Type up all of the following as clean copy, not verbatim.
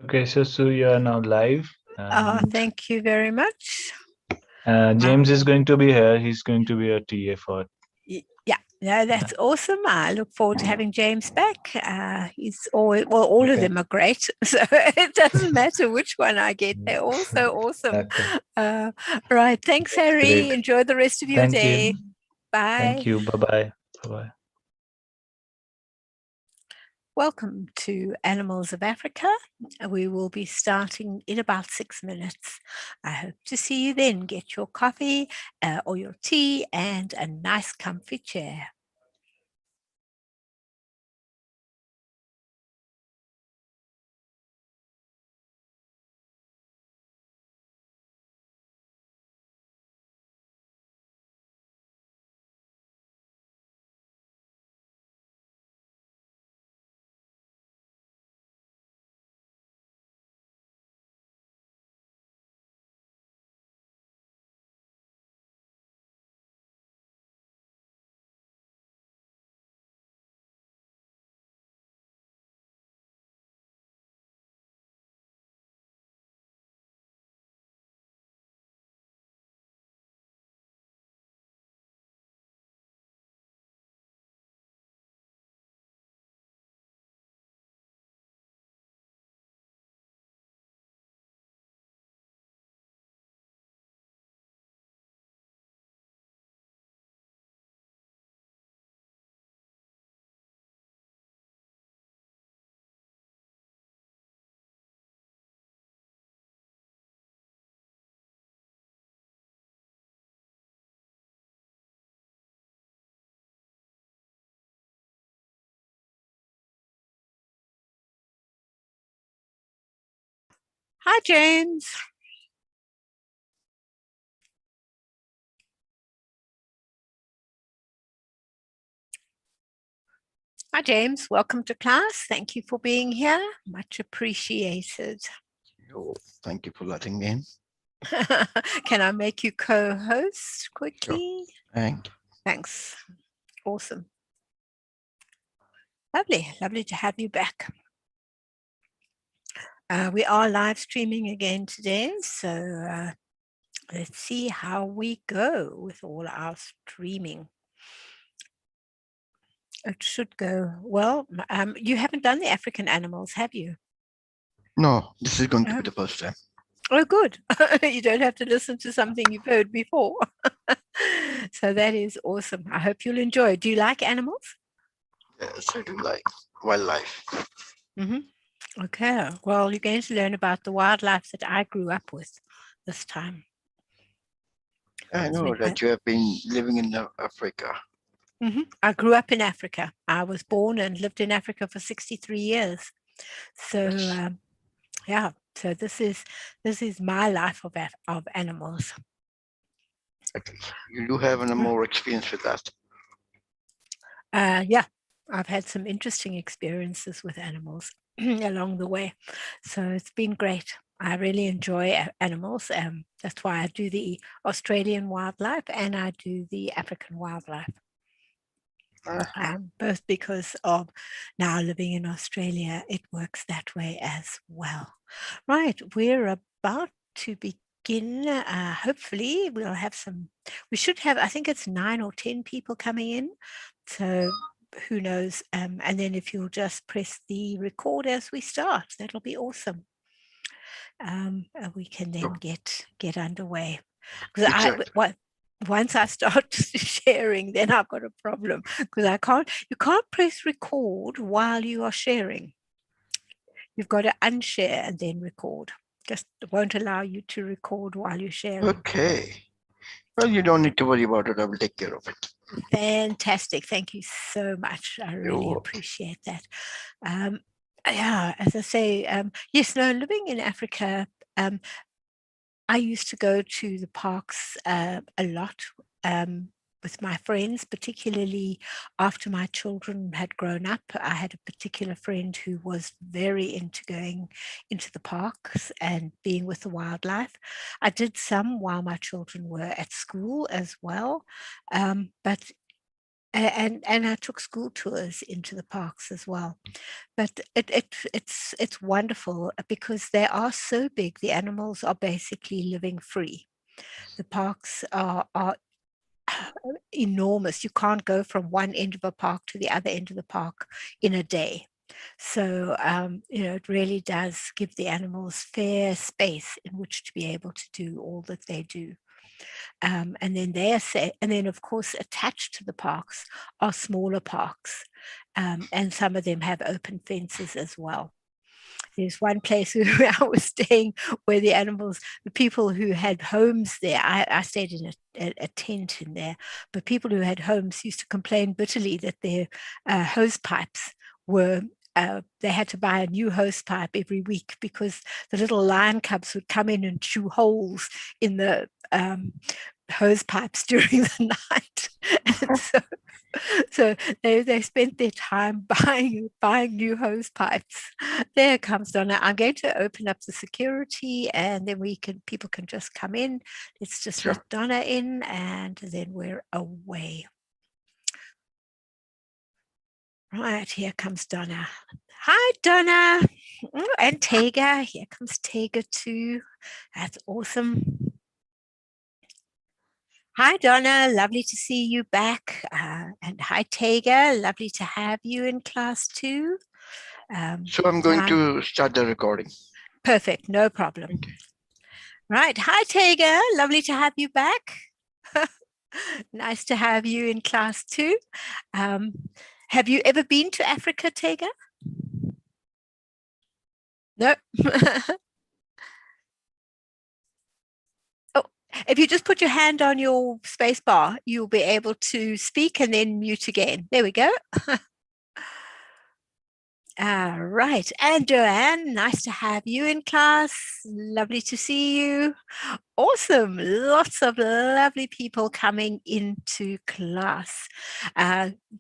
Okay, so Sue, you are now live, and Thank you very much. James is going to be here. He's going to be a TA for. Yeah, no, that's awesome. I look forward to having James back. He's always, well, all of Okay. them are great. So it doesn't matter which one I get. They're all so awesome. Okay. Right. Thanks, Harry. Great. Enjoy the rest of your Thank you. day. Bye. Thank you. Bye bye. Bye bye. Welcome to Animals of Africa. We will be starting in about 6 minutes. I hope to see you then. Get your coffee or your tea and a nice comfy chair. Hi, James. Hi, James. Welcome to class. Thank you for being here. Much appreciated. Oh, thank you for letting me in. Can I make you co-host quickly? Thank you. Thanks. Awesome. Lovely. Lovely to have you back. We are live streaming again today, so let's see how we go with all our streaming. It should go well. You haven't done the African animals, have you? No, this is going to be the first time. Oh, good. You don't have to listen to something you've heard before. So that is awesome. I hope you'll enjoy. Do you like animals? Yes, I do like wildlife. Okay. Well, you're going to learn about the wildlife that I grew up with this time. I know that you have been living in Africa. I grew up in Africa. I was born and lived in Africa for 63 years. So yeah, so this is my life of animals. You do have more experience with that. Yeah, I've had some interesting experiences with animals along the way. So it's been great. I really enjoy animals. That's why I do the Australian wildlife and I do the African wildlife. Both because of now living in Australia, it works that way as well. Right, we're about to begin. Hopefully we'll have we should have, I think it's 9 or 10 people coming in. So who knows? And then if you'll just press the record as we start, that'll be awesome. We can then get underway. Because once I start sharing, then I've got a problem because you can't press record while you are sharing. You've got to unshare and then record. Just won't allow you to record while you're sharing. Okay. Well, you don't need to worry about it. I will take care of it. Fantastic. Thank you so much. I really appreciate that. Yeah, as I say, yes, no, living in Africa, I used to go to the parks a lot with my friends, particularly after my children had grown up. I had a particular friend who was very into going into the parks and being with the wildlife. I did some while my children were at school as well. But and I took school tours into the parks as well. But it's wonderful because they are so big. The animals are basically living free. The parks are enormous. You can't go from one end of a park to the other end of the park in a day. So, it really does give the animals fair space in which to be able to do all that they do. And then of course, attached to the parks are smaller parks, and some of them have open fences as well. There's one place where I was staying where the people who had homes there, I stayed in a tent in there, but people who had homes used to complain bitterly that their hose pipes were they had to buy a new hose pipe every week because the little lion cubs would come in and chew holes in the hose pipes during the night. And so they spent their time buying new hose pipes. There comes Donna. I'm going to open up the security, and then people can just come in. Let's just Sure. let Donna in, and then we're away. Right, here comes Donna. Hi, Donna. And Tega. Here comes Tega too. That's awesome. Hi, Donna. Lovely to see you back. And hi, Tega. Lovely to have you in class too. So I'm going to start the recording. Perfect. No problem. Okay. Right. Hi, Tega. Lovely to have you back. Nice to have you in class too. Have you ever been to Africa, Tega? No. Oh, if you just put your hand on your space bar, you'll be able to speak and then mute again. There we go. Right. And Joanne, nice to have you in class. Lovely to see you. Awesome. Lots of lovely people coming into class.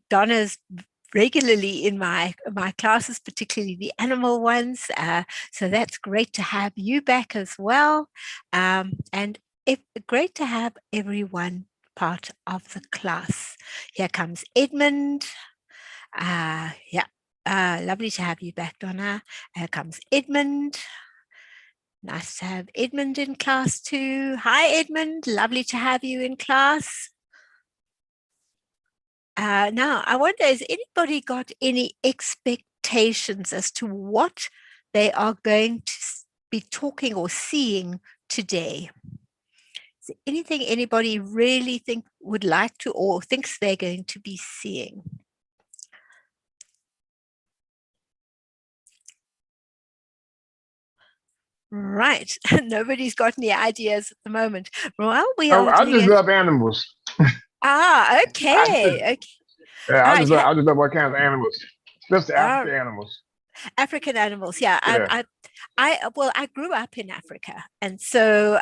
Donna's regularly in my classes, particularly the animal ones. So that's great to have you back as well. And great to have everyone part of the class. Here comes Edmund. Yeah. Lovely to have you back, Donna. Here comes Edmund. Nice to have Edmund in class too. Hi, Edmund. Lovely to have you in class. Now, I wonder, has anybody got any expectations as to what they are going to be talking or seeing today? Is there anything anybody really would like to or thinks they're going to be seeing? Right. Nobody's got any ideas at the moment. Well, I just love animals. Okay. Okay. Yeah, I just love what kind of animals, especially African animals. African animals, yeah. I grew up in Africa, and so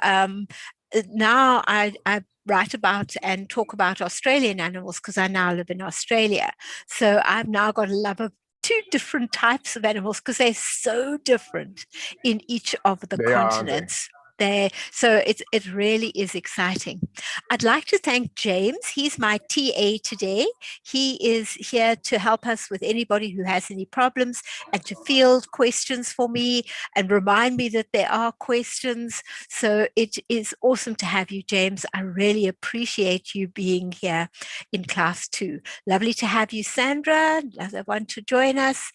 now I write about and talk about Australian animals because I now live in Australia. So I've now got a love of two different types of animals because they're so different in each of the continents. So it really is exciting. I'd like to thank James. He's my TA today. He is here to help us with anybody who has any problems and to field questions for me and remind me that there are questions. So it is awesome to have you, James. I really appreciate you being here in class too. Lovely to have you, Sandra. Another one to join us.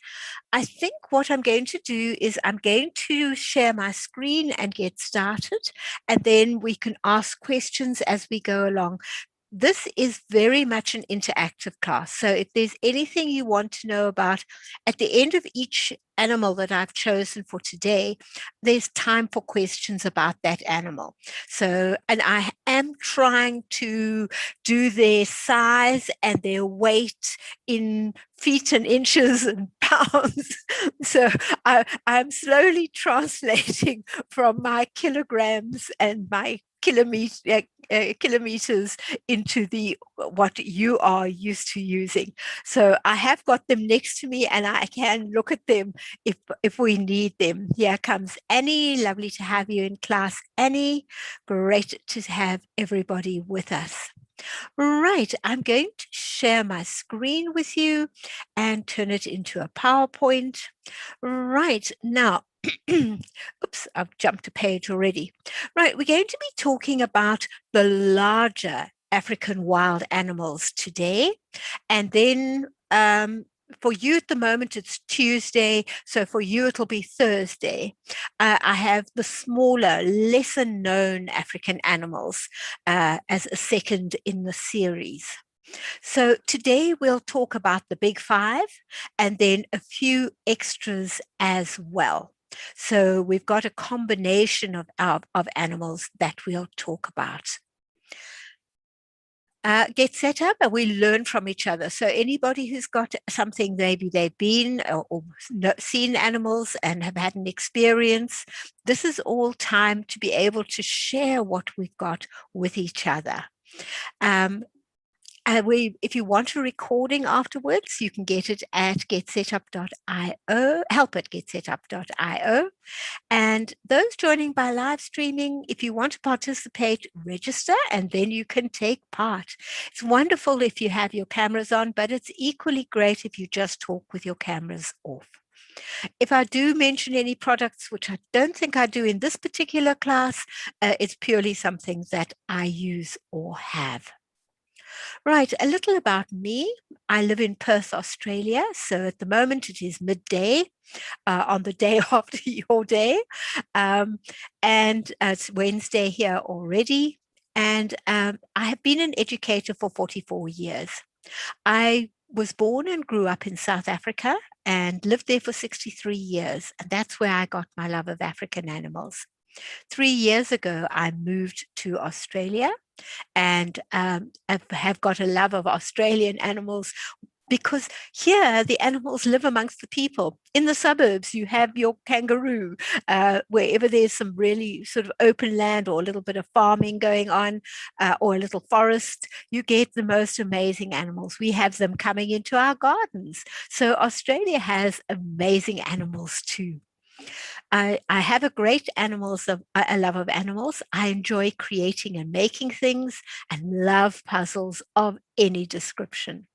I think what I'm going to do is I'm going to share my screen and get started, and then we can ask questions as we go along. This is very much an interactive class. So if there's anything you want to know about at the end of each animal that I've chosen for today, there's time for questions about that animal. So, and I am trying to do their size and their weight in feet and inches and pounds. So I'm slowly translating from my kilograms and my kilometers into what you are used to using. So I have got them next to me and I can look at them if we need them. Here comes Annie. Lovely to have you in class, Annie. Great to have everybody with us. Right, I'm going to share my screen with you and turn it into a PowerPoint. Right, now, oops, I've jumped a page already. Right, we're going to be talking about the larger African wild animals today. And then for you at the moment, it's Tuesday. So for you, it'll be Thursday. I have the smaller, lesser known African animals as a second in the series. So today we'll talk about the big five and then a few extras as well. So we've got a combination of animals that we'll talk about. Get set up and we learn from each other. So anybody who's got something, maybe they've been or seen animals and have had an experience, this is all time to be able to share what we've got with each other. If you want a recording afterwards, you can get it at getsetup.io, help at getsetup.io. And those joining by live streaming, if you want to participate, register and then you can take part. It's wonderful if you have your cameras on, but it's equally great if you just talk with your cameras off. If I do mention any products, which I don't think I do in this particular class, it's purely something that I use or have. Right, a little about me. I live in Perth, Australia. So at the moment it is midday on the day after your day. And it's Wednesday here already. And I have been an educator for 44 years. I was born and grew up in South Africa and lived there for 63 years. And that's where I got my love of African animals. 3 years ago, I moved to Australia and I have got a love of Australian animals because here the animals live amongst the people. In the suburbs, you have your kangaroo. Wherever there's some really sort of open land or a little bit of farming going on or a little forest, you get the most amazing animals. We have them coming into our gardens. So Australia has amazing animals too. I have a a love of animals. I enjoy creating and making things and love puzzles of any description.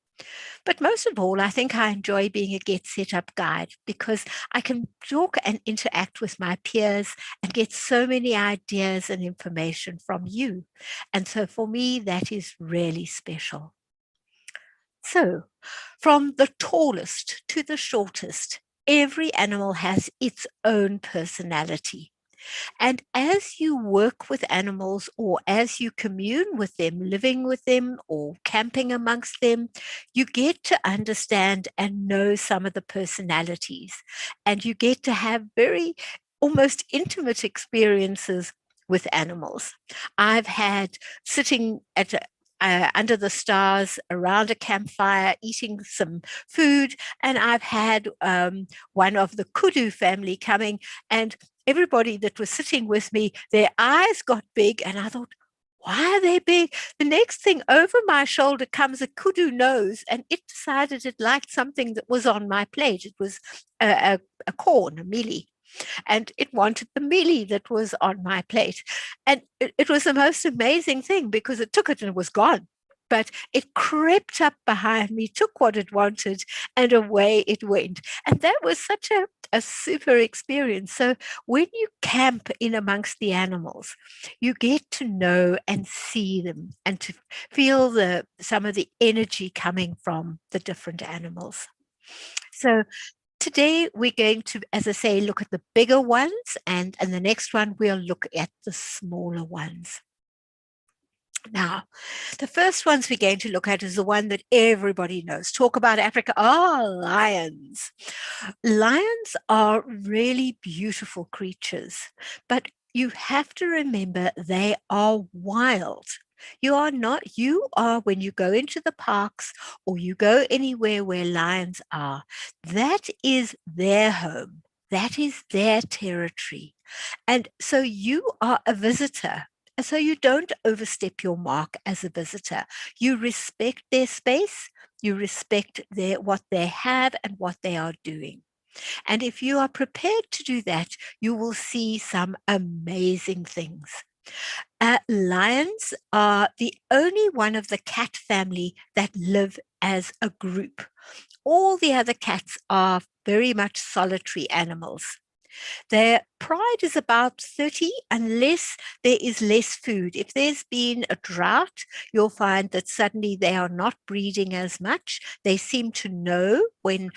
But most of all, I think I enjoy being a Get Set Up guide because I can talk and interact with my peers and get so many ideas and information from you. And so for me, that is really special. So from the tallest to the shortest, every animal has its own personality. And as you work with animals or as you commune with them, living with them or camping amongst them, you get to understand and know some of the personalities. And you get to have very almost intimate experiences with animals. I've had sitting at under the stars around a campfire eating some food, and I've had one of the kudu family coming, and everybody that was sitting with me, their eyes got big, and I thought, why are they big? The next thing, over my shoulder comes a kudu nose, and it decided it liked something that was on my plate. It was a corn, a mealie, and it wanted the mealie that was on my plate. And it was the most amazing thing because it took it and it was gone. But it crept up behind me, took what it wanted, and away it went. And that was such a super experience. So when you camp in amongst the animals, you get to know and see them and to feel some of the energy coming from the different animals. So today we're going to, as I say, look at the bigger ones, and the next one we'll look at the smaller ones. Now, the first ones we're going to look at is the one that everybody knows. Talk about Africa. Lions. Lions are really beautiful creatures, but you have to remember they are wild. You are when you go into the parks or you go anywhere where lions are, that is their home. That is their territory. And so you are a visitor. So you don't overstep your mark as a visitor. You respect their space, you respect what they have and what they are doing. And if you are prepared to do that, you will see some amazing things. Lions are the only one of the cat family that live as a group. All the other cats are very much solitary animals. Their pride is about 30 unless there is less food. If there's been a drought, you'll find that suddenly they are not breeding as much. They seem to know when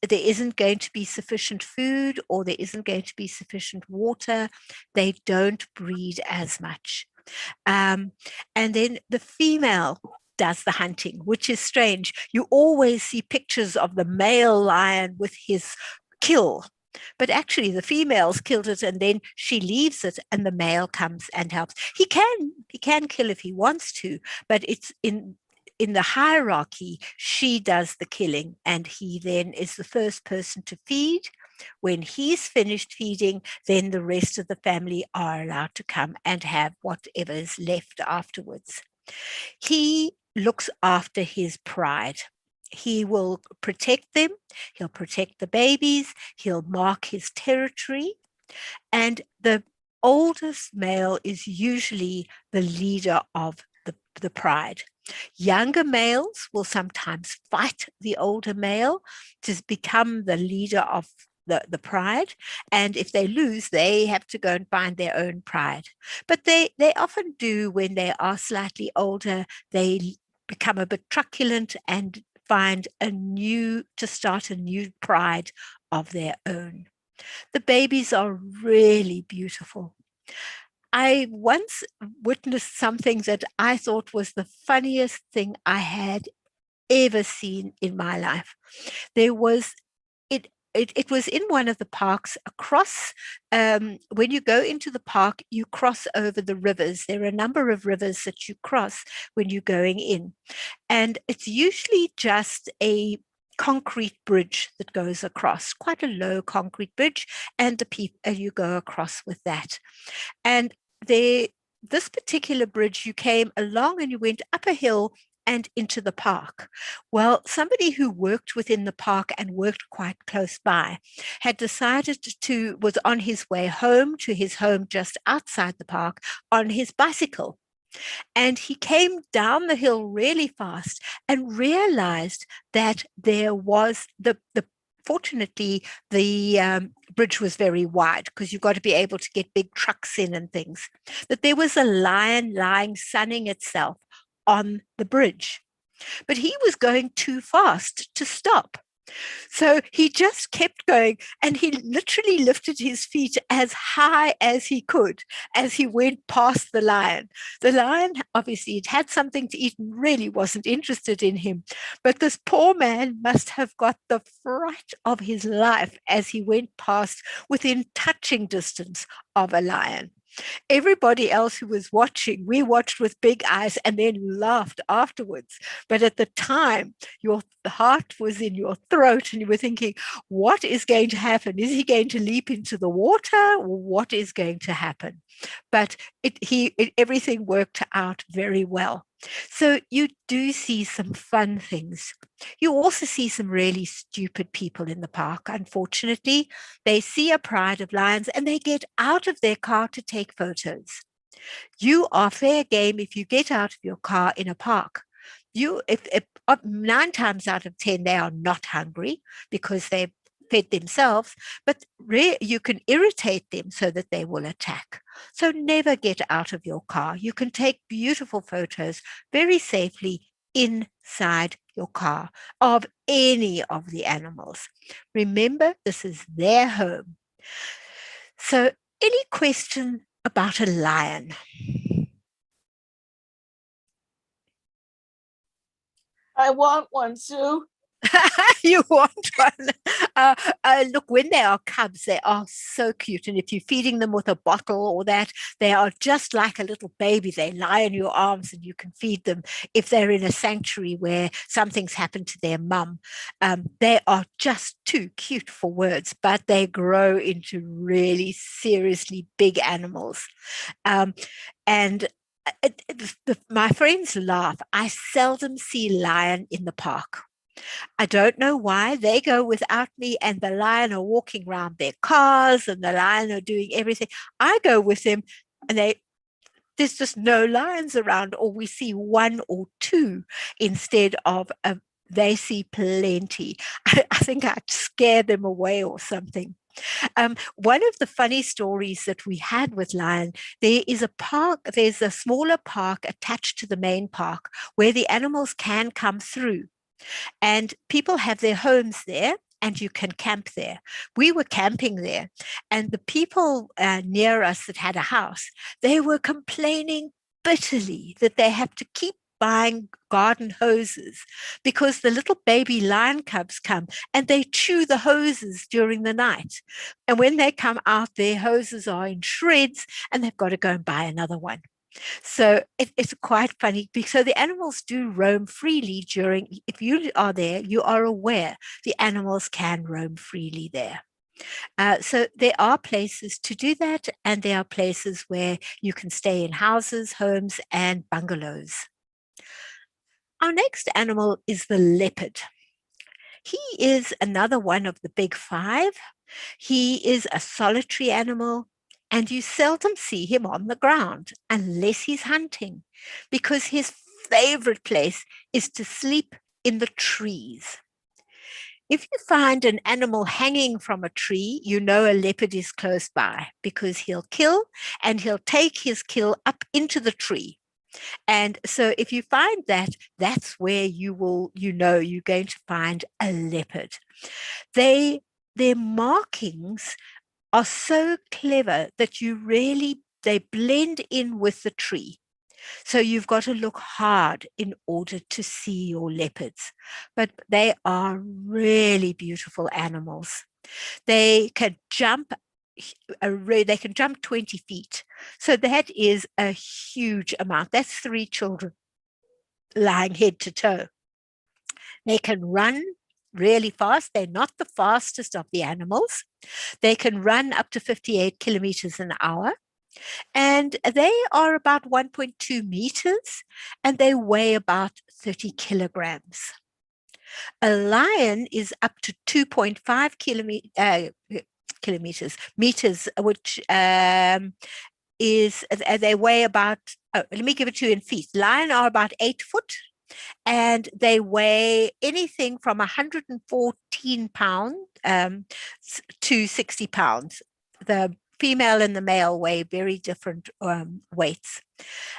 there isn't going to be sufficient food or there isn't going to be sufficient water. They don't breed as much. And then the female does the hunting, which is strange. You always see pictures of the male lion with his kill, but actually the female's killed it and then she leaves it and the male comes and helps. He can kill if he wants to, but it's in the hierarchy, she does the killing and he then is the first person to feed. When he's finished feeding, then the rest of the family are allowed to come and have whatever is left afterwards. He looks after his pride. He will protect them. He'll protect the babies. He'll mark his territory. And the oldest male is usually the leader of the pride. Younger males will sometimes fight the older male to become the leader of the pride, and if they lose, they have to go and find their own pride. But they often do, when they are slightly older, they become a bit truculent and find to start a new pride of their own. The babies are really beautiful. I once witnessed something that I thought was the funniest thing I had ever seen in my life. There was it was in one of the parks across, when you go into the park, you cross over the rivers. There are a number of rivers that you cross when you're going in. And it's usually just a concrete bridge that goes across, quite a low concrete bridge, and you go across with that. And this particular bridge, you came along and you went up a hill and into the park. Well, somebody who worked within the park and worked quite close by had decided was on his way home to his home just outside the park on his bicycle. And he came down the hill really fast and realized that there was fortunately, the bridge was very wide because you've got to be able to get big trucks in and things, that there was a lion lying sunning itself on the bridge. But he was going too fast to stop. So he just kept going and he literally lifted his feet as high as he could as he went past the lion. The lion obviously had something to eat and really wasn't interested in him. But this poor man must have got the fright of his life as he went past within touching distance of a lion. Everybody else who was watching, we watched with big eyes and then laughed afterwards. But at the time, your heart was in your throat and you were thinking, what is going to happen? Is he going to leap into the water? What is going to happen? But everything worked out very well. So you do see some fun things. You also see some really stupid people in the park. Unfortunately, they see a pride of lions and they get out of their car to take photos. You are fair game if you get out of your car in a park. If 9 times out of 10, they are not hungry because they fed themselves, but you can irritate them so that they will attack. So never get out of your car. You can take beautiful photos very safely inside your car of any of the animals. Remember, this is their home. So any question about a lion? I want one, Sue. You want one? Look, when they are cubs, they are so cute. And if you're feeding them with a bottle or that, they are just like a little baby. They lie in your arms and you can feed them. If they're in a sanctuary where something's happened to their mum, they are just too cute for words, but they grow into really seriously big animals. My friends laugh. I seldom see lion in the park. I don't know why. They go without me and the lion are walking around their cars and the lion are doing everything. I go with them and there's just no lions around, or we see one or two instead of they see plenty. I think I'd scare them away or something. One of the funny stories that we had with lion, there is a park, there's a smaller park attached to the main park where the animals can come through, and people have their homes there and you can camp there. We were camping there, and the people near us that had a house, they were complaining bitterly that they have to keep buying garden hoses because the little baby lion cubs come and they chew the hoses during the night. And when they come out, their hoses are in shreds and they've got to go and buy another one. So it's quite funny. So the animals do roam freely during, if you are there, you are aware the animals can roam freely there. So there are places to do that, and there are places where you can stay in houses, homes, and bungalows. Our next animal is the leopard. He is another one of the big five. He is a solitary animal, and you seldom see him on the ground unless he's hunting, because his favorite place is to sleep in the trees. If you find an animal hanging from a tree, you know a leopard is close by, because he'll kill and he'll take his kill up into the tree. And so if you find that, that's where you know you're going to find a leopard. Their markings are so clever that they blend in with the tree. So you've got to look hard in order to see your leopards. But they are really beautiful animals. They can jump 20 feet. So that is a huge amount. That's 3 children lying head to toe. They can run really fast. They're not the fastest of the animals. They can run up to 58 kilometers an hour. And they are about 1.2 meters, and they weigh about 30 kilograms. A lion is up to 2.5 meters, which is, they weigh about, let me give it to you in feet. Lion are about 8 foot, and they weigh anything from 114 pounds to 60 pounds. The female and the male weigh very different weights.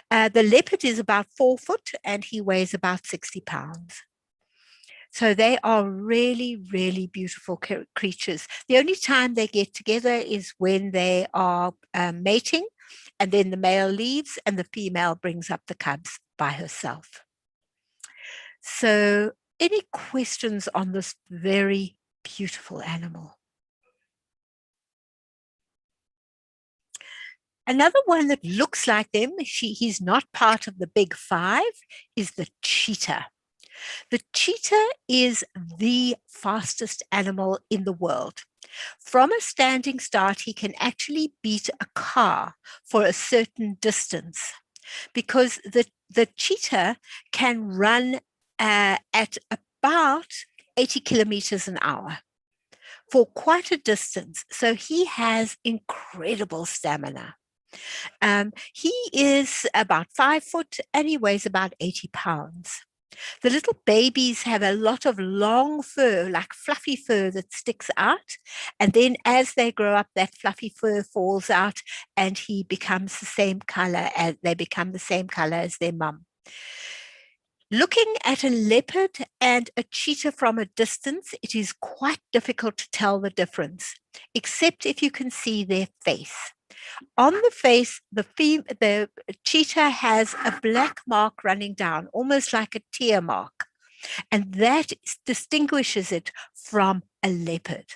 The leopard is about 4 foot, and he weighs about 60 pounds. So they are really, really beautiful creatures. The only time they get together is when they are mating, and then the male leaves and the female brings up the cubs by herself. So any questions on this very beautiful animal? Another one that looks like them, he's not part of the big five, is the cheetah. The cheetah is the fastest animal in the world. From a standing start, he can actually beat a car for a certain distance, because the cheetah can run at about 80 kilometers an hour for quite a distance. So he has incredible stamina. He is about 5 foot and he weighs about 80 pounds. The little babies have a lot of long fur, like fluffy fur that sticks out. And then as they grow up, that fluffy fur falls out and he becomes the same color as they become the same color as their mum. Looking at a leopard and a cheetah from a distance, it is quite difficult to tell the difference, except if you can see their face. On the face, the cheetah has a black mark running down, almost like a tear mark, and that distinguishes it from a leopard.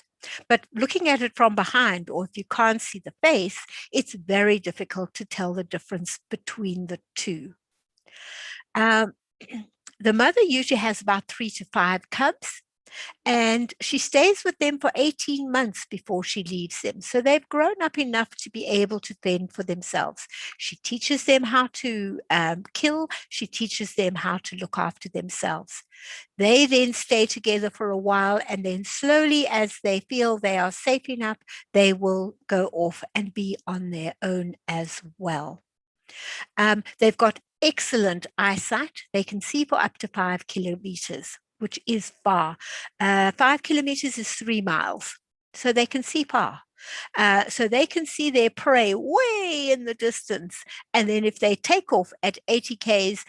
But looking at it from behind, or if you can't see the face, it's very difficult to tell the difference between the two. The mother usually has about 3 to 5 cubs, and she stays with them for 18 months before she leaves them. So they've grown up enough to be able to fend for themselves. She teaches them how to kill. She teaches them how to look after themselves. They then stay together for a while, and then slowly, as they feel they are safe enough, they will go off and be on their own as well. They've got excellent eyesight. They can see for up to 5 kilometers, which is far. 5 kilometers is 3 miles. So they can see far. So they can see their prey way in the distance. And then if they take off at 80 Ks,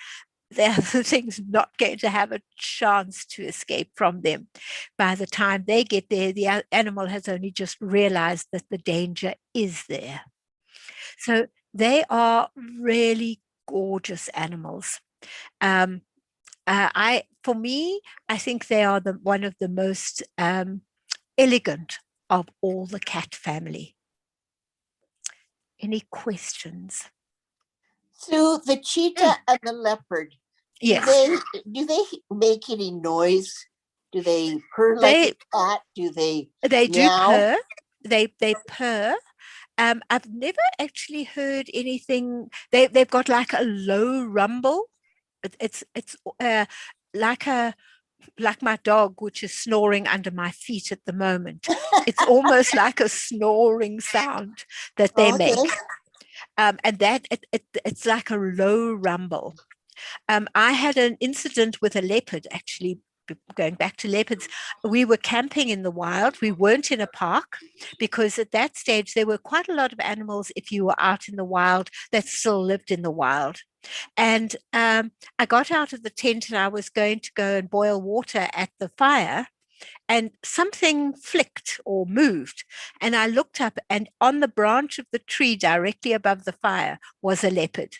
the thing's not going to have a chance to escape from them. By the time they get there, the animal has only just realized that the danger is there. So they are really gorgeous animals. For me, I think they are one of the most elegant of all the cat family. Any questions? Sue, the cheetah and the leopard, Yes. do they make any noise? Do they purr like a cat? Do they They do meow? purr. They purr. I've never actually heard anything. They've got like a low rumble. It's like my dog, which is snoring under my feet at the moment. It's almost like a snoring sound that they Okay. make. And that it's like a low rumble. I had an incident with a leopard, actually. Going back to leopards, we were camping in the wild. We weren't in a park because at that stage there were quite a lot of animals, if you were out in the wild, that still lived in the wild. And I got out of the tent and I was going to go and boil water at the fire, and something flicked or moved. And I looked up, and on the branch of the tree directly above the fire was a leopard.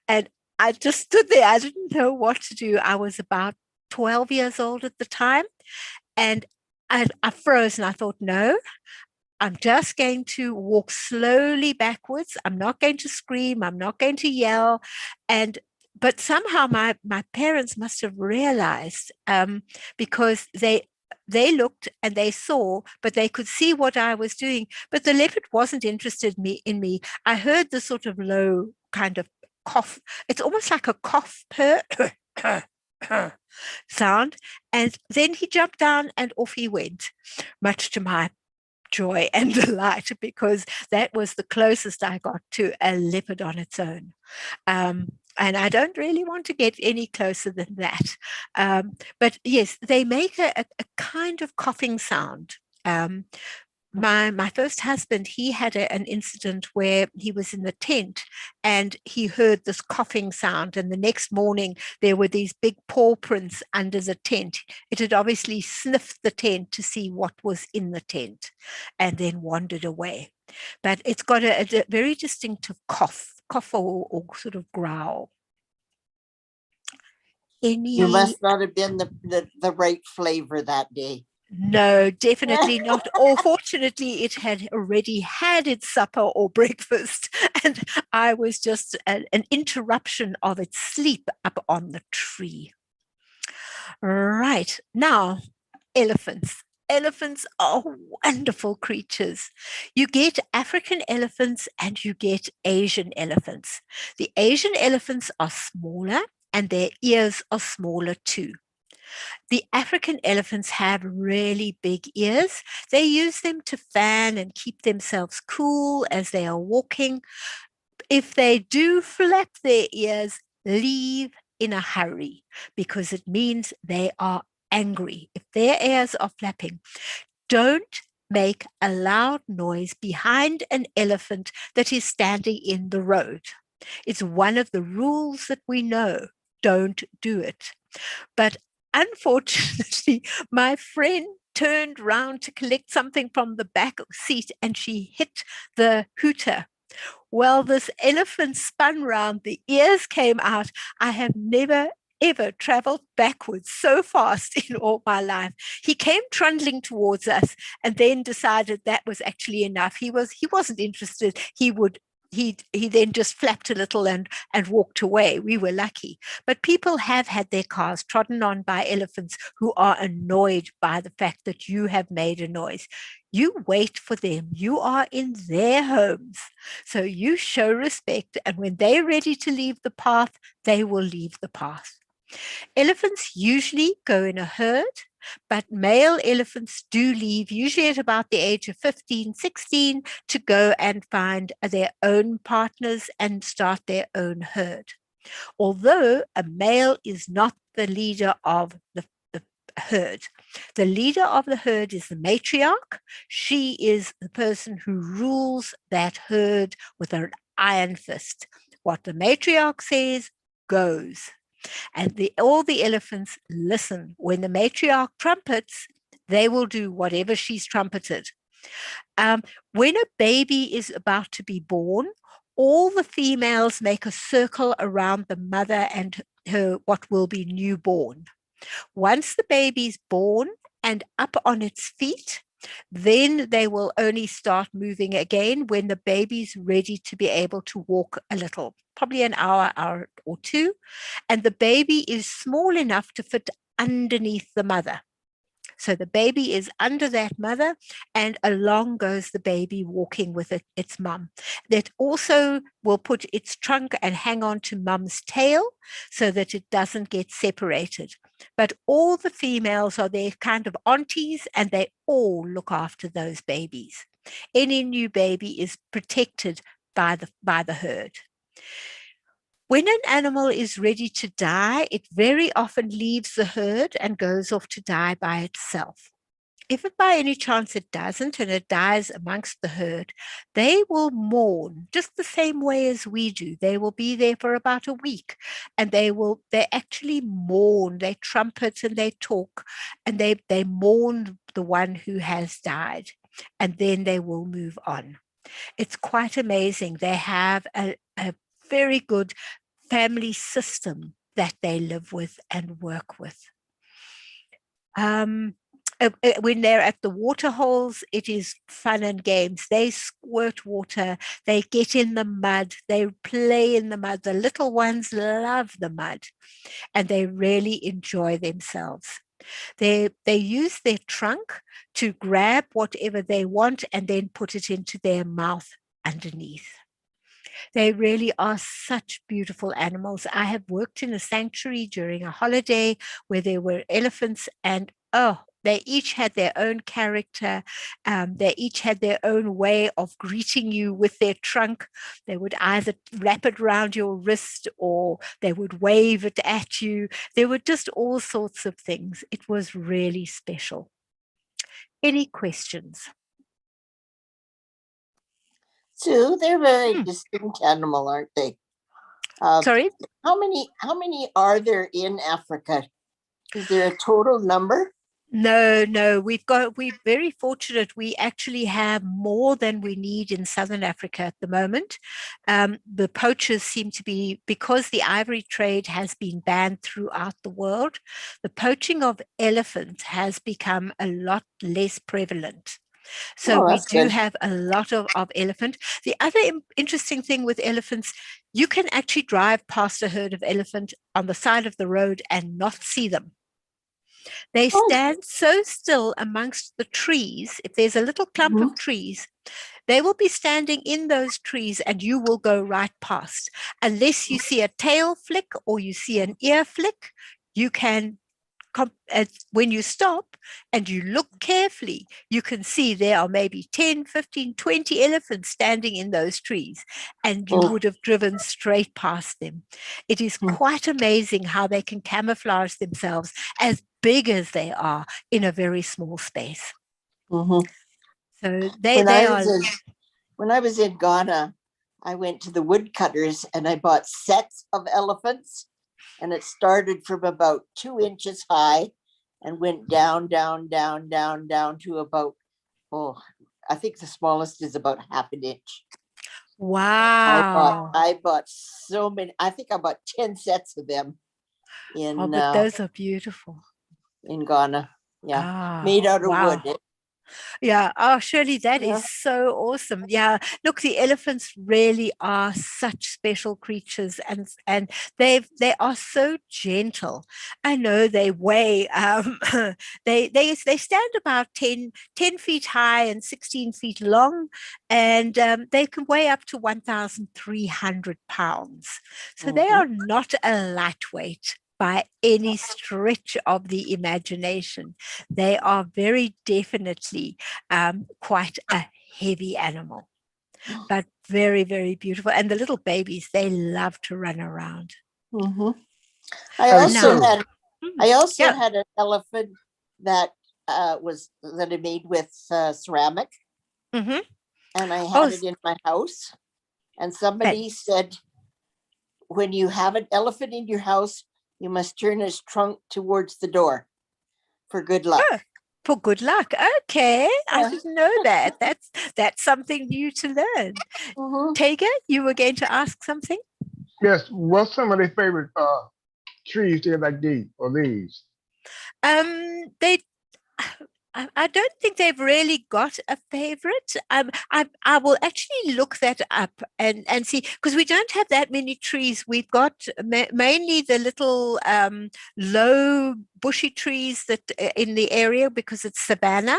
And I just stood there. I didn't know what to do. I was about 12 years old at the time. And I froze and I thought, no, I'm just going to walk slowly backwards. I'm not going to scream. I'm not going to yell. But somehow my parents must have realized, because they looked and they saw, but they could see what I was doing. But the leopard wasn't interested in me. I heard the sort of low kind of cough. It's almost like a cough purr sound. And then he jumped down and off he went, much to my joy and delight, because that was the closest I got to a leopard on its own. And I don't really want to get any closer than that. But yes, they make a kind of coughing sound. My first husband, he had an incident where he was in the tent and he heard this coughing sound, and the next morning there were these big paw prints under the tent. It had obviously sniffed the tent to see what was in the tent and then wandered away. But it's got a very distinctive cough or sort of growl. You must not have been the right flavor that day. No, definitely not. Or fortunately, it had already had its supper or breakfast, and I was just an interruption of its sleep up on the tree. Right. Now, elephants. Elephants are wonderful creatures. You get African elephants and you get Asian elephants. The Asian elephants are smaller and their ears are smaller too. The African elephants have really big ears. They use them to fan and keep themselves cool as they are walking. If they do flap their ears, leave in a hurry, because it means they are angry. If their ears are flapping, don't make a loud noise behind an elephant that is standing in the road. It's one of the rules that we know. Don't do it. But unfortunately, my friend turned round to collect something from the back seat and she hit the hooter. Well, this elephant spun round, the ears came out. I have never ever traveled backwards so fast in all my life. He came trundling towards us and then decided that was actually enough. He wasn't interested. He then just flapped a little and walked away. We were lucky. But people have had their cars trodden on by elephants who are annoyed by the fact that you have made a noise. You wait for them. You are in their homes. So you show respect. And when they're ready to leave the path, they will leave the path. Elephants usually go in a herd. But male elephants do leave, usually at about the age of 15, 16, to go and find their own partners and start their own herd. Although a male is not the leader of the herd. The leader of the herd is the matriarch. She is the person who rules that herd with an iron fist. What the matriarch says goes. And all the elephants listen. When the matriarch trumpets, they will do whatever she's trumpeted. When a baby is about to be born, all the females make a circle around the mother and her what will be newborn. Once the baby's born and up on its feet, then they will only start moving again when the baby's ready to be able to walk a little, probably an hour or two. And the baby is small enough to fit underneath the mother. So the baby is under that mother, and along goes the baby walking with its mum. That also will put its trunk and hang on to mum's tail so that it doesn't get separated. But all the females are their kind of aunties, and they all look after those babies. Any new baby is protected by the herd. When an animal is ready to die, it very often leaves the herd and goes off to die by itself. If by any chance it doesn't and it dies amongst the herd, they will mourn just the same way as we do. They will be there for about a week, and they actually mourn. They trumpet and they talk, and they mourn the one who has died, and then they will move on. It's quite amazing. They have a very good family system that they live with and work with. When they're at the water holes, it is fun and games. They squirt water, they get in the mud, they play in the mud. The little ones love the mud, and they really enjoy themselves. They use their trunk to grab whatever they want and then put it into their mouth underneath. They really are such beautiful animals. I have worked in a sanctuary during a holiday where there were elephants, and they each had their own character. They each had their own way of greeting you with their trunk. They would either wrap it around your wrist or they would wave it at you. There were just all sorts of things. It was really special. Any questions? Sue, they're a very distinct animal, aren't they? Sorry? How many are there in Africa? Is there a total number? No, we're very fortunate. We actually have more than we need in Southern Africa at the moment. The poachers seem to be, because the ivory trade has been banned throughout the world, the poaching of elephants has become a lot less prevalent. So we do have a lot of elephant. The other interesting thing with elephants, you can actually drive past a herd of elephant on the side of the road and not see them. They stand so still amongst the trees. If there's a little clump of trees, they will be standing in those trees and you will go right past. Unless you see a tail flick or you see an ear flick, you can, when you stop and you look carefully, you can see there are maybe 10, 15, 20 elephants standing in those trees, and you would have driven straight past them. It is quite amazing how they can camouflage themselves as big as they are in a very small space. So when I was in Ghana, I went to the woodcutters and I bought sets of elephants, and it started from about 2 inches high and went down to about, I think the smallest is about half an inch. Wow. I bought so many. I think I bought 10 sets of them but those are beautiful. In Ghana. Yeah. Made out of wood. Yeah. Shirley, that is so awesome. Yeah. Look, the elephants really are such special creatures, and they are so gentle. I know they weigh, they stand about 10 feet high and 16 feet long, and they can weigh up to 1,300 pounds. So they are not a lightweight by any stretch of the imagination. They are very definitely quite a heavy animal, but very, very beautiful. And the little babies, they love to run around. Mhm. I Hey, also Sue. had I also Yeah. had an elephant that I made with ceramic, Mhm. and I Oh, had it in my house. And somebody said, when you have an elephant in your house, you must turn his trunk towards the door for good luck. Oh, for good luck. Okay, I Yeah. didn't know that. That's something new to learn. Mhm. Tager, you were going to ask something? Yes, what's some of their favorite trees they like these or these? They I don't think they've really got a favorite. I will actually look that up and see, because we don't have that many trees. We've got mainly the little low bushy trees that in the area, because it's savanna.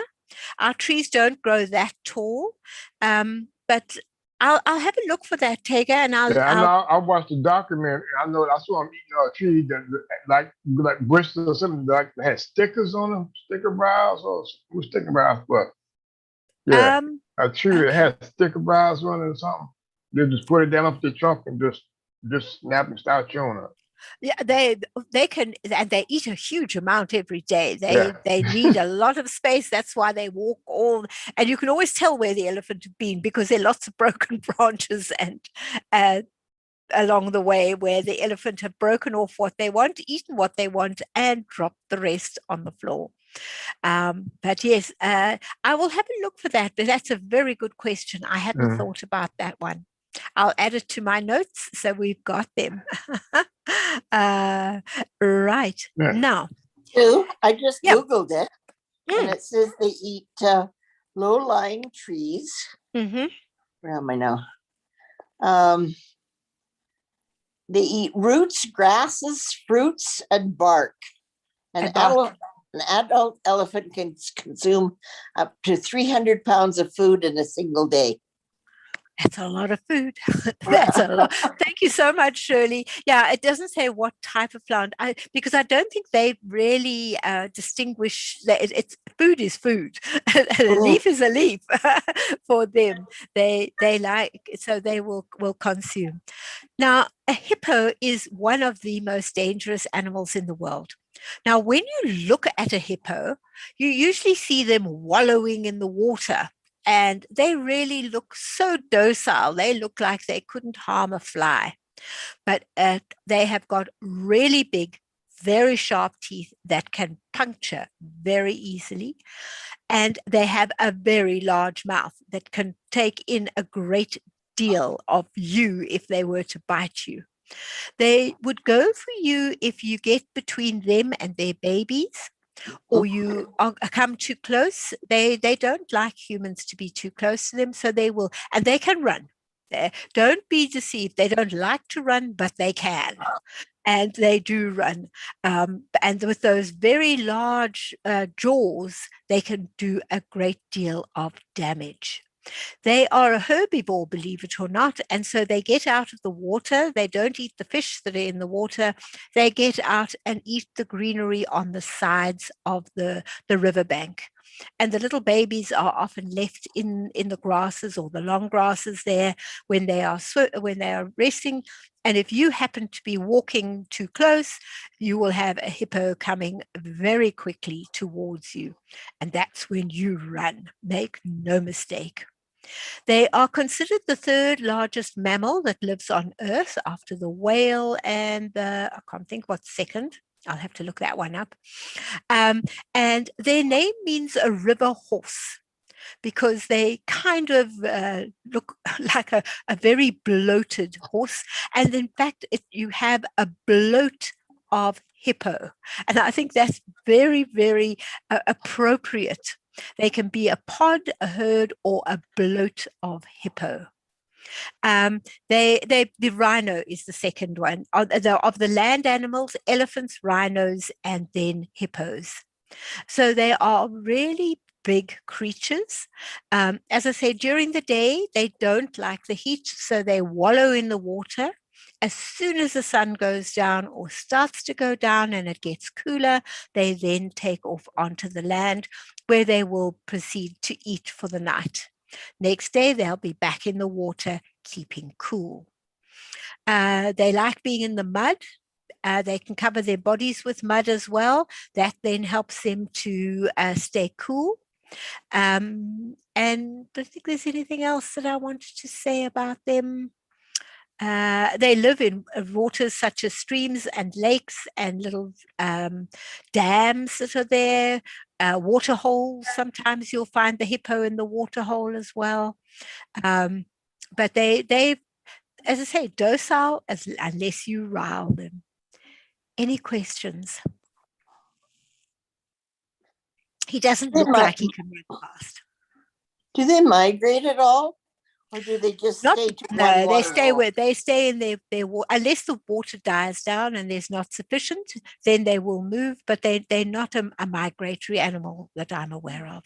Our trees don't grow that tall, but I'll have a look for that, Tager, and Yeah, I know. I'll I watched the documentary. I know. I saw them eating a tree that like bushes or something like that had stickers on them, sticker boughs or what's sticker boughs, but yeah, um a tree that okay. had sticker boughs on it or something. They just put it down off the trunk and just snap and start chewing it. Yeah, they can, and they eat a huge amount every day. Yeah. They need a lot of space. That's why they walk all, and you can always tell where the elephant has been, because there are lots of broken branches and uh, along the way, where the elephant have broken off what they want, eaten what they want, and dropped the rest on the floor. But yes, I will have a look for that. But that's a very good question. I hadn't Mhm. thought about that one. I'll add it to my notes so we've got them. Right. Yeah. Now, Sue, I just yeah. Googled it, and Mm, it says they eat low-lying trees. mhm. Where am I now? They eat roots, grasses, fruits, and bark. An And bark. an adult elephant can consume up to 300 pounds of food in a single day. That's a lot of food. That's a lot. Thank you so much, Shirley. Yeah, it doesn't say what type of plant, because I don't think they really distinguish that it's food is food. A leaf is a leaf for them. They like, so they will consume. Now, a hippo is one of the most dangerous animals in the world. Now, when you look at a hippo, you usually see them wallowing in the water, and they really look so docile. They look like they couldn't harm a fly, but they have got really big, very sharp teeth that can puncture very easily. And they have a very large mouth that can take in a great deal of you if they were to bite you. They would go for you if you get between them and their babies, or you come too close. They don't like humans to be too close to them, so they will, and they can run. Don't be deceived. They don't like to run, but they can, and they do run. And with those very large jaws, they can do a great deal of damage. They are a herbivore, believe it or not, and so they get out of the water. They don't eat the fish that are in the water. They get out and eat the greenery on the sides of the riverbank. And the little babies are often left in the grasses or the long grasses there when they are resting. And if you happen to be walking too close, you will have a hippo coming very quickly towards you. And that's when you run. Make no mistake. They are considered the third largest mammal that lives on Earth after the whale and I can't think what's second. I'll have to look that one up. And their name means a river horse, because they kind of look like a very bloated horse. And in fact, you have a bloat of hippo. And I think that's very, very appropriate. They can be a pod, a herd, or a bloat of hippo. The rhino is the second one of the land animals: elephants, rhinos, and then hippos. So they are really big creatures. As I said, during the day, they don't like the heat, so they wallow in the water as soon as the sun goes down or starts to go down and it gets cooler, they then take off onto the land where they will proceed to eat for the night. Next day, they'll be back in the water, keeping cool. They like being in the mud. They can cover their bodies with mud as well. That then helps them to stay cool. And I don't think there's anything else that I wanted to say about them. They live in waters such as streams and lakes and little dams that are there, water holes. Sometimes you'll find the hippo in the water hole as well. But they, as I say, docile unless you rile them. Any questions? He doesn't look like he can run fast. Do they migrate at all? Or do they just stay to one No, they water stay hole? where they stay in their water. Unless the water dies down and there's not sufficient, then they will move, but they're not a migratory animal that I'm aware of.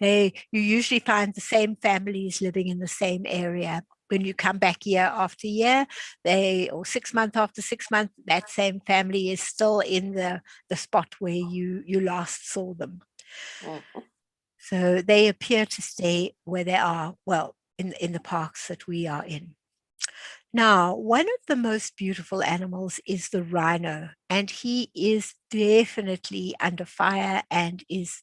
You usually find the same families living in the same area. When you come back year after year, or 6 months after 6 months, that same family is still in the spot where you last saw them. Mhm. So they appear to stay where they are, well, in the parks that we are in. Now, one of the most beautiful animals is the rhino, and he is definitely under fire and is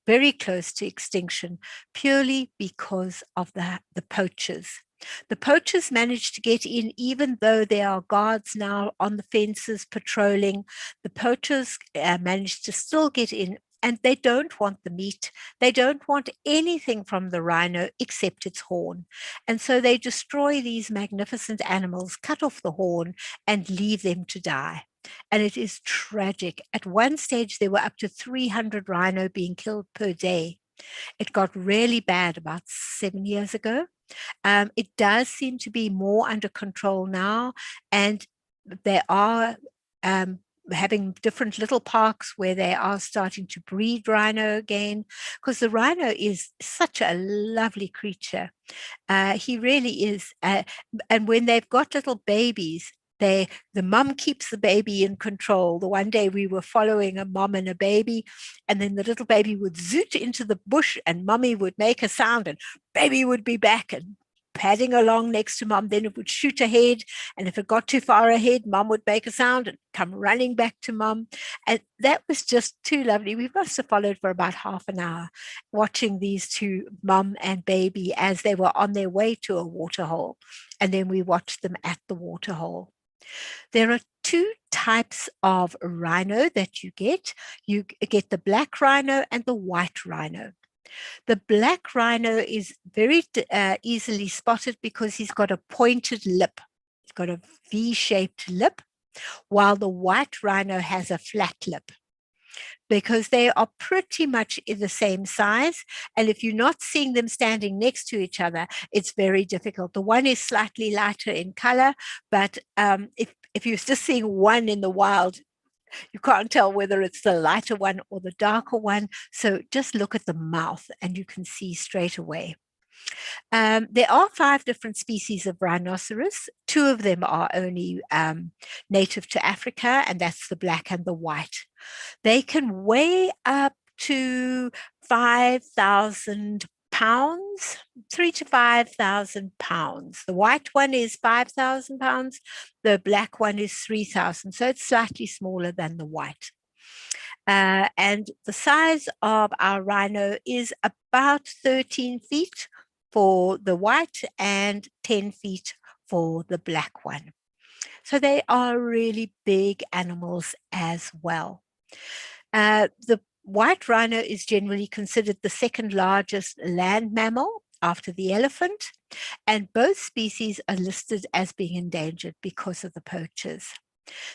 very close to extinction purely because of the poachers. The poachers managed to get in, even though there are guards now on the fences patrolling. The poachers managed to still get in, and they don't want the meat. They don't want anything from the rhino except its horn. And so they destroy these magnificent animals, cut off the horn, and leave them to die. And it is tragic. At one stage, there were up to 300 rhino being killed per day. It got really bad about 7 years ago. It does seem to be more under control now, and they are having different little parks where they are starting to breed rhino again, because the rhino is such a lovely creature. He really is. And when they've got little babies, the mum keeps the baby in control. The one day we were following a mom and a baby, and then the little baby would zoot into the bush and mummy would make a sound and baby would be back and padding along next to mom. Then it would shoot ahead, and if it got too far ahead, mom would make a sound and come running back to mom. And that was just too lovely. We must have followed for about half an hour, watching these two, mom and baby, as they were on their way to a waterhole, and then we watched them at the waterhole. There are two types of rhino that you get. You get the black rhino and the white rhino. The black rhino is very easily spotted because he's got a pointed lip. He's got a V-shaped lip, while the white rhino has a flat lip, because they are pretty much in the same size. And if you're not seeing them standing next to each other, it's very difficult. The one is slightly lighter in color, but if you're just seeing one in the wild, you can't tell whether it's the lighter one or the darker one. So just look at the mouth and you can see straight away. There are 5 different species of rhinoceros. 2 of them are only native to Africa, and that's the black and the white. They can weigh up to 5,000 pounds, 3,000 to 5,000 pounds. The white one is 5,000 pounds. The black one is 3,000. So it's slightly smaller than the white. And the size of our rhino is about 13 feet for the white and 10 feet for the black one. So they are really big animals as well. The white rhino is generally considered the second largest land mammal after the elephant, and both species are listed as being endangered because of the poachers.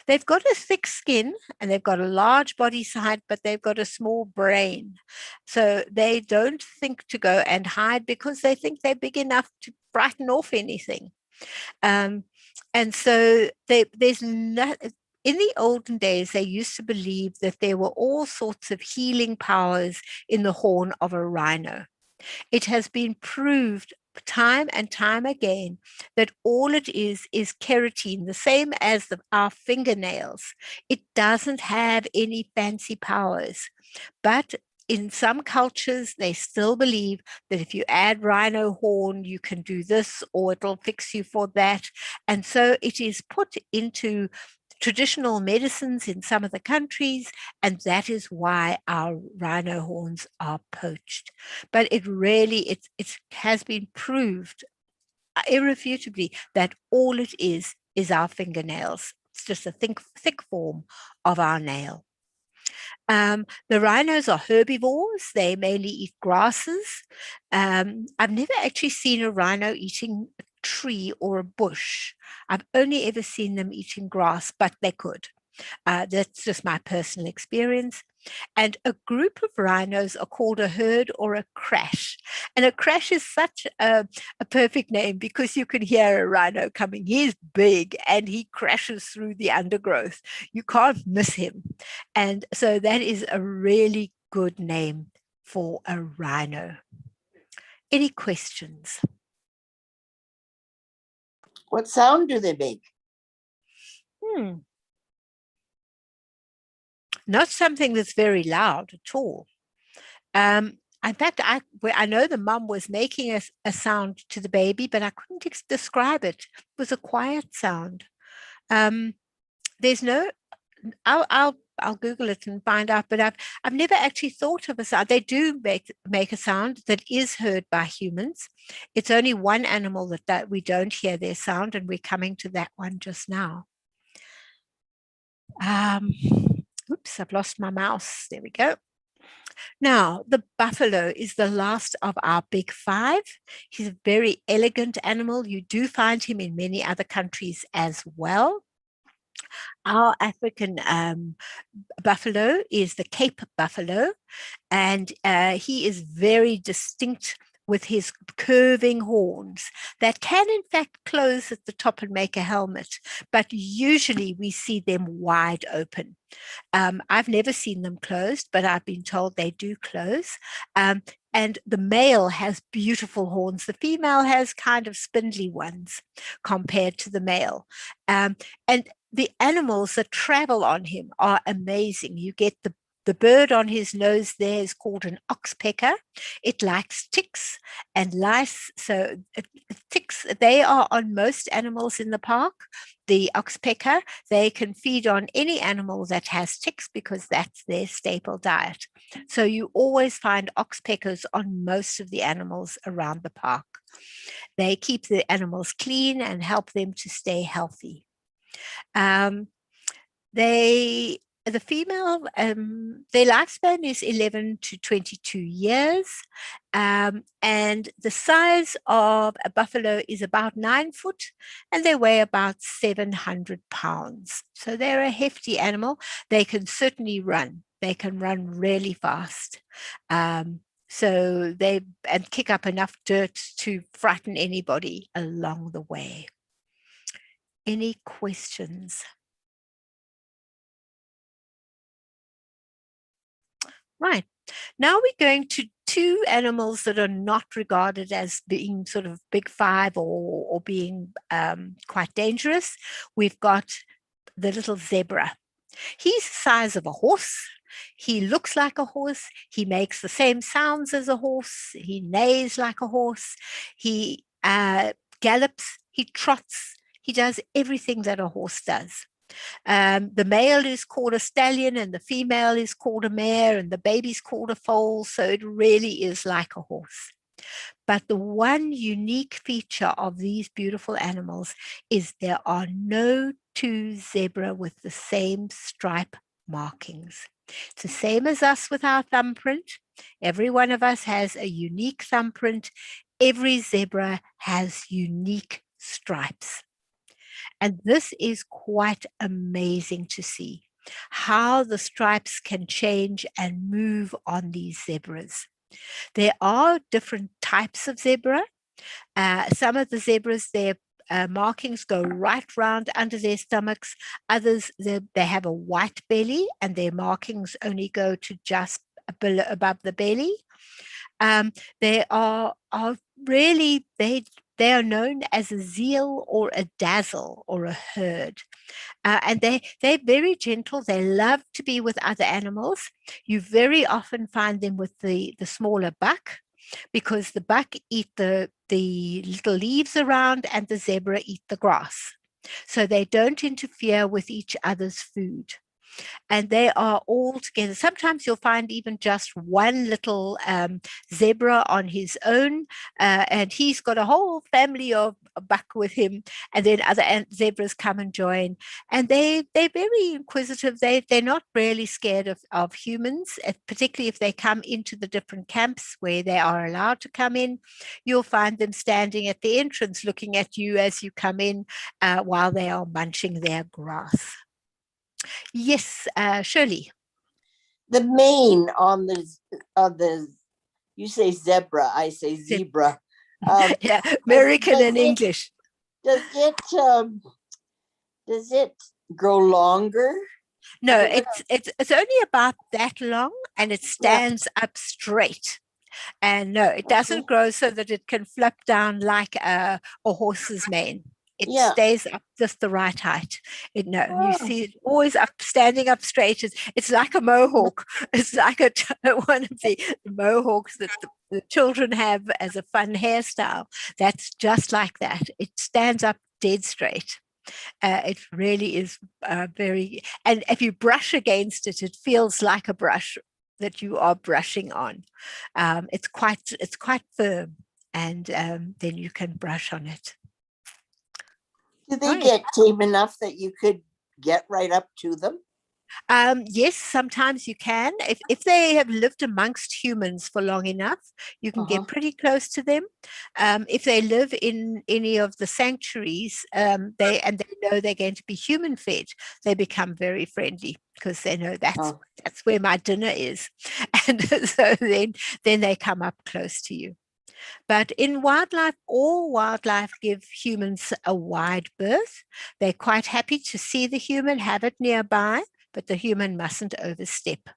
They've got a thick skin and they've got a large body side, but they've got a small brain. So they don't think to go and hide because they think they're big enough to frighten off anything. And so there's no, in the olden days, they used to believe that there were all sorts of healing powers in the horn of a rhino. It has been proved time and time again that all it is keratin, the same as our fingernails. It doesn't have any fancy powers, but in some cultures, they still believe that if you add rhino horn, you can do this or it'll fix you for that. And so it is put into traditional medicines in some of the countries, and that is why our rhino horns are poached. But it has been proved irrefutably that all it is our fingernails. It's just a thick form of our nail. The rhinos are herbivores. They mainly eat grasses. I've never actually seen a rhino eating a tree or a bush. I've only ever seen them eating grass, but they could. That's just my personal experience. And a group of rhinos are called a herd or a crash. And a crash is such a perfect name because you can hear a rhino coming. He's big and he crashes through the undergrowth. You can't miss him. And so that is a really good name for a rhino. Any questions? What sound do they make? Not something that's very loud at all. In fact, I know the mum was making a sound to the baby, but I couldn't describe it. It was a quiet sound. There's no, I'll Google it and find out, but I've never actually thought of a sound. They do make a sound that is heard by humans. It's only one animal that we don't hear their sound, and we're coming to that one just now. Oops, I've lost my mouse. There we go. Now, the buffalo is the last of our big five. He's a very elegant animal. You do find him in many other countries as well. Our African buffalo is the Cape buffalo, and he is very distinct with his curving horns that can in fact close at the top and make a helmet, but usually we see them wide open. I've never seen them closed, but I've been told they do close. And the male has beautiful horns. The female has kind of spindly ones compared to the male. And the animals that travel on him are amazing. You get the bird on his nose there is called an oxpecker. It likes ticks and lice. So ticks, they are on most animals in the park. The oxpecker, they can feed on any animal that has ticks because that's their staple diet. So you always find oxpeckers on most of the animals around the park. They keep the animals clean and help them to stay healthy. The female, their lifespan is 11 to 22 years, and the size of a buffalo is about 9 foot, and they weigh about 700 pounds. So they're a hefty animal. They can certainly run. They can run really fast. So and kick up enough dirt to frighten anybody along the way. Any questions? Right. Now we're going to two animals that are not regarded as being sort of big five or being quite dangerous. We've got the little zebra. He's the size of a horse. He looks like a horse. He makes the same sounds as a horse. He neighs like a horse. He gallops. He trots. He does everything that a horse does. The male is called a stallion and the female is called a mare and the baby's called a foal. So it really is like a horse. But the one unique feature of these beautiful animals is there are no two zebra with the same stripe markings. It's the same as us with our thumbprint. Every one of us has a unique thumbprint. Every zebra has unique stripes. And this is quite amazing to see how the stripes can change and move on these zebras. There are different types of zebra. Some of the zebras, their markings go right round under their stomachs. Others, they have a white belly and their markings only go to just above the belly. There are really, they are known as a zeal or a dazzle or a herd. And they're very gentle. They love to be with other animals. You very often find them with the smaller buck, because the buck eat the little leaves around and the zebra eat the grass. So they don't interfere with each other's food. And they are all together. Sometimes you'll find even just one little zebra on his own, and he's got a whole family of buck with him, and then other zebras come and join. And they're very inquisitive. They're not really scared of humans, particularly if they come into the different camps where they are allowed to come in. You'll find them standing at the entrance looking at you as you come in, while they are munching their grass. Yes, Shirley. The mane on the you say zebra, I say zebra. Yeah, American and it- English. Does it grow longer? No, Is it it's only about that long, and it stands up straight. And no, it doesn't Okay. grow so that it can flip down like a horse's mane. It Yeah. stays up just the right height. You Oh. see it always up, standing up straight. It's like a mohawk. It's like one of the mohawks that the children have as a fun hairstyle. That's just like that. It stands up dead straight. It really is very, and if you brush against it, it feels like a brush that you are brushing on. It's quite firm, and then you can brush on it. Do they Right. get tame enough that you could get right up to them? Yes, sometimes you can. If they have lived amongst humans for long enough, you can Uh-huh. get pretty close to them. If they live in any of the sanctuaries, they know they're going to be human fed, they become very friendly because they know that's where my dinner is, and so then they come up close to you. But in wildlife, all wildlife give humans a wide berth. They're quite happy to see the human, have it nearby, but the human mustn't overstep.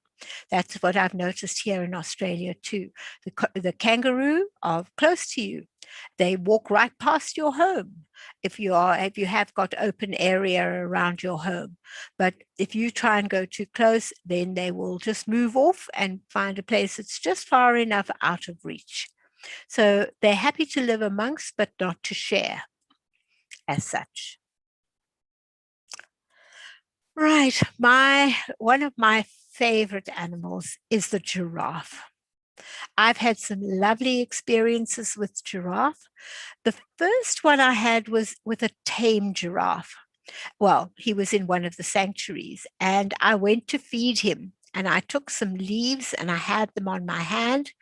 That's what I've noticed here in Australia too. The kangaroo are close to you. They walk right past your home if you have got open area around your home. But if you try and go too close, then they will just move off and find a place that's just far enough out of reach. So they're happy to live amongst, but not to share as such. Right, one of my favorite animals is the giraffe. I've had some lovely experiences with giraffe. The first one I had was with a tame giraffe. Well, he was in one of the sanctuaries, and I went to feed him, and I took some leaves and I had them on my hand.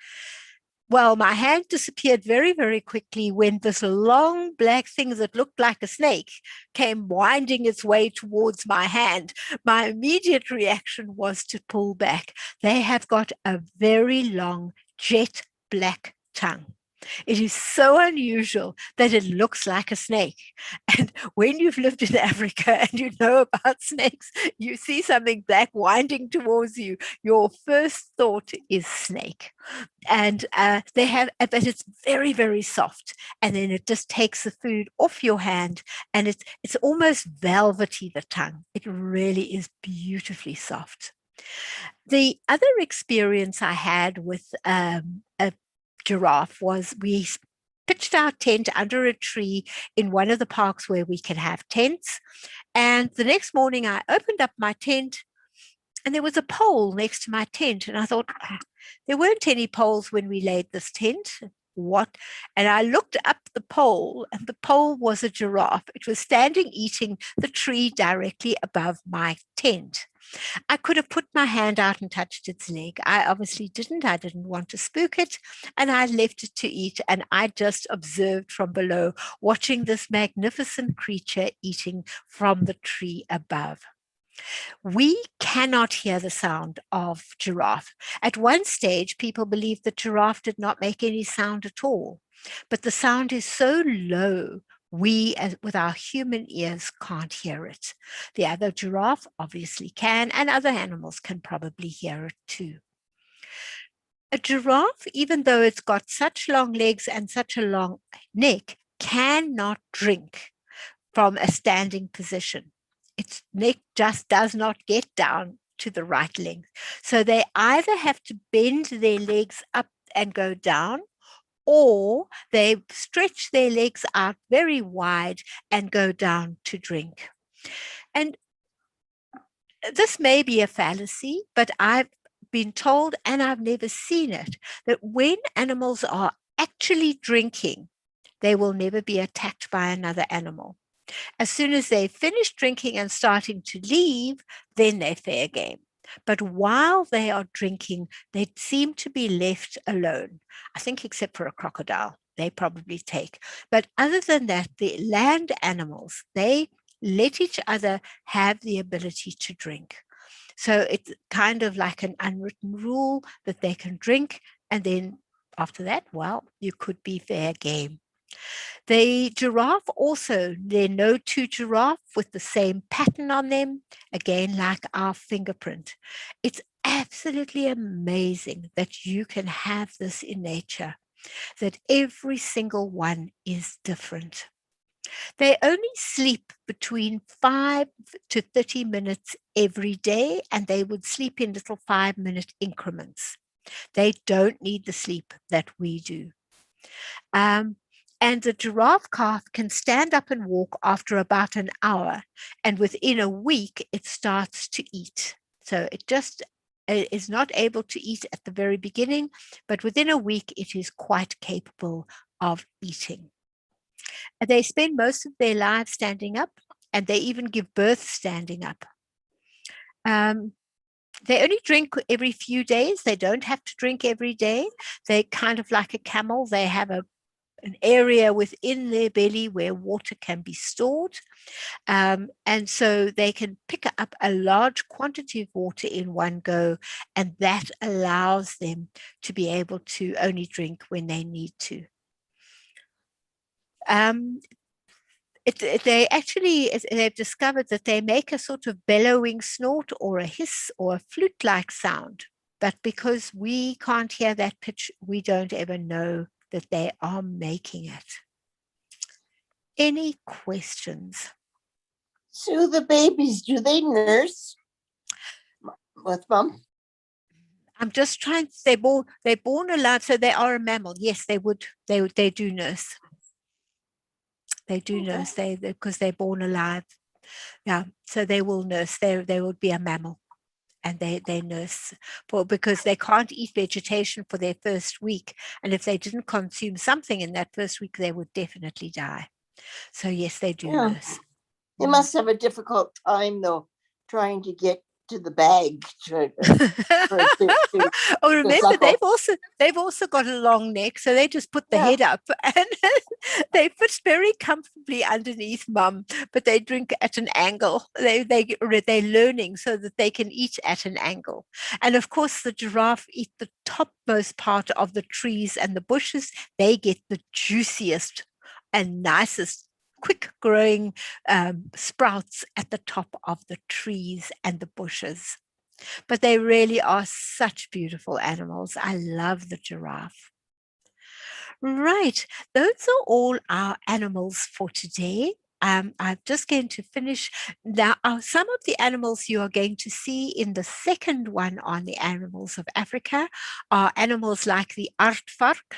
Well, my hand disappeared very, very quickly when this long black thing that looked like a snake came winding its way towards my hand. My immediate reaction was to pull back. They have got a very long jet black tongue. It is so unusual that it looks like a snake. And when you've lived in Africa and you know about snakes, you see something black winding towards you, your first thought is snake. And but it's very, very soft. And then it just takes the food off your hand, and it's almost velvety, the tongue. It really is beautifully soft. The other experience I had with a giraffe was we pitched our tent under a tree in one of the parks where we can have tents. And the next morning I opened up my tent and there was a pole next to my tent. And I thought, there weren't any poles when we laid this tent. What? And I looked up the pole, and the pole was a giraffe. It was standing eating the tree directly above my tent. I could have put my hand out and touched its leg. I obviously didn't. I didn't want to spook it, and I left it to eat. And I just observed from below, watching this magnificent creature eating from the tree above. We cannot hear the sound of giraffe. At one stage, people believed that giraffe did not make any sound at all, but the sound is so low, we, with our human ears, can't hear it. The other giraffe obviously can, and other animals can probably hear it too. A giraffe, even though it's got such long legs and such a long neck, cannot drink from a standing position. Its neck just does not get down to the right length. So they either have to bend their legs up and go down, or they stretch their legs out very wide and go down to drink. And this may be a fallacy, but I've been told, and I've never seen it, that when animals are actually drinking, they will never be attacked by another animal. As soon as they finish drinking and starting to leave, then they're fair game. But while they are drinking, they seem to be left alone. I think except for a crocodile, they probably take. But other than that, the land animals, they let each other have the ability to drink. So it's kind of like an unwritten rule that they can drink. And then after that, well, you could be fair game. The giraffe also, there are no two giraffe with the same pattern on them, again, like our fingerprint. It's absolutely amazing that you can have this in nature, that every single one is different. They only sleep between 5 to 30 minutes every day, and they would sleep in little 5-minute increments. They don't need the sleep that we do. And the giraffe calf can stand up and walk after about an hour, and within a week, it starts to eat. So it just is not able to eat at the very beginning, but within a week, it is quite capable of eating. And they spend most of their lives standing up, and they even give birth standing up. They only drink every few days. They don't have to drink every day. They're kind of like a camel. They have an area within their belly where water can be stored. And so they can pick up a large quantity of water in one go, and that allows them to be able to only drink when they need to. They've discovered that they make a sort of bellowing snort or a hiss or a flute-like sound. But because we can't hear that pitch, we don't ever know that they are making it. Any questions? Sue, the babies, do they nurse with mom? I'm just trying. They're born alive, so they are a mammal. Yes, they would. They do nurse. They do nurse. Because they're born alive. Yeah, so they will nurse. They would be a mammal, and they nurse because they can't eat vegetation for their first week, and if they didn't consume something in that first week, they would definitely die. So yes, they do nurse. They must have a difficult time though, trying to get to the bag. Oh, remember, they've also got a long neck, so they just put the head up and they fit very comfortably underneath mum, but they drink at an angle. They're learning so that they can eat at an angle. And of course, the giraffe eat the topmost part of the trees and the bushes. They get the juiciest and nicest quick growing sprouts at the top of the trees and the bushes. But they really are such beautiful animals. I love the giraffe. Right, those are all our animals for today. I'm just going to finish now. Some of the animals you are going to see in the second one on the animals of Africa are animals like the aardvark,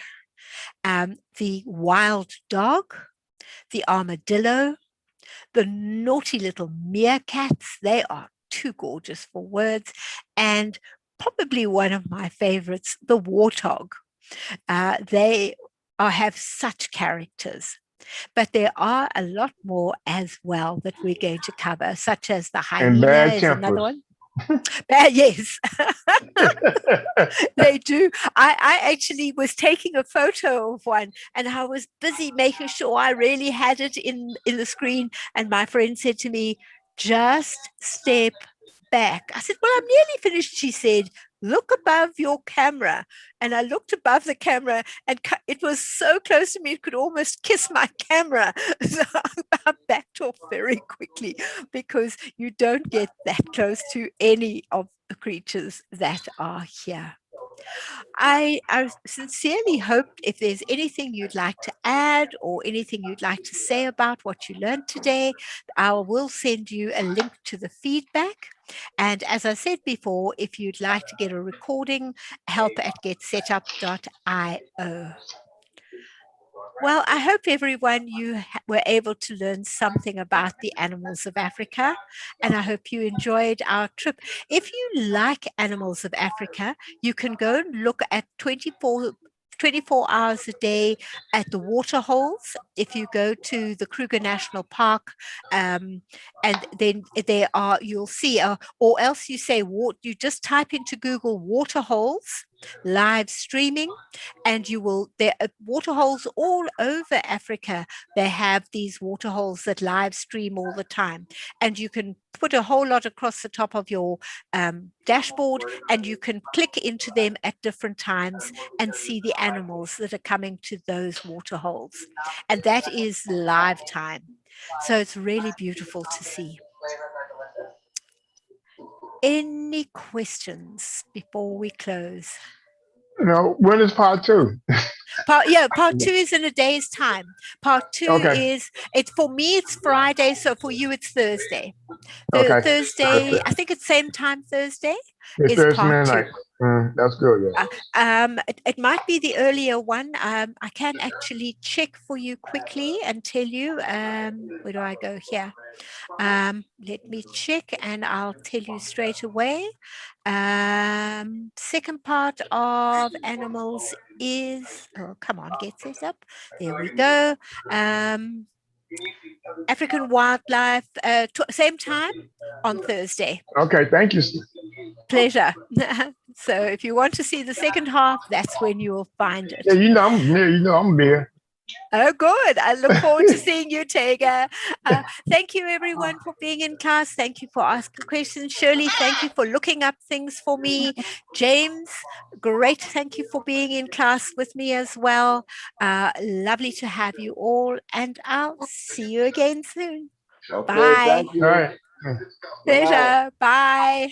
the wild dog, the armadillo, the naughty little meerkats. They are too gorgeous for words. And probably one of my favorites, the warthog. They have such characters. But there are a lot more as well that we're going to cover, such as the hyena is another one. Yes, they do. I actually was taking a photo of one, and I was busy making sure I really had it in the screen. And my friend said to me, just step back. I said, well, I'm nearly finished. She said, look above your camera. And I looked above the camera, and it was so close to me, it could almost kiss my camera. So I backed off very quickly, because you don't get that close to any of the creatures that are here. I sincerely hope if there's anything you'd like to add or anything you'd like to say about what you learned today, I will send you a link to the feedback. And as I said before, if you'd like to get a recording, help at getsetup.io. Well, I hope everyone you were able to learn something about the animals of Africa, and I hope you enjoyed our trip. If you like animals of Africa, you can go and look at 24 hours a day at the water holes. If you go to the Kruger National Park, and then you'll see, or else you say, you just type into Google water holes live streaming, and there are water holes all over Africa. They have these water holes that live stream all the time, and you can put a whole lot across the top of your dashboard, and you can click into them at different times and see the animals that are coming to those water holes, and that is live time. So it's really beautiful to see. Any questions before we close? When is part 2? Part 2 is in a day's time. Part 2 is, for me, it's Friday. So for you, it's Thursday. Thursday, I think it's same time Thursday. It's is Thursday part 2. night. That's good, yeah. It might be the earlier one. I can actually check for you quickly and tell you. Where do I go here? Let me check and I'll tell you straight away. Second part of animals is, come on, get set up. There we go. African wildlife, same time on Thursday. Okay, thank you. Pleasure. So if you want to see the second half, that's when you will find it. Yeah, I'm there. Oh, good. I look forward to seeing you, Tega. Thank you, everyone, for being in class. Thank you for asking questions. Shirley, thank you for looking up things for me. James, great. Thank you for being in class with me as well. Lovely to have you all, and I'll see you again soon. Okay, Bye. thank you. All right. Pleasure. Bye.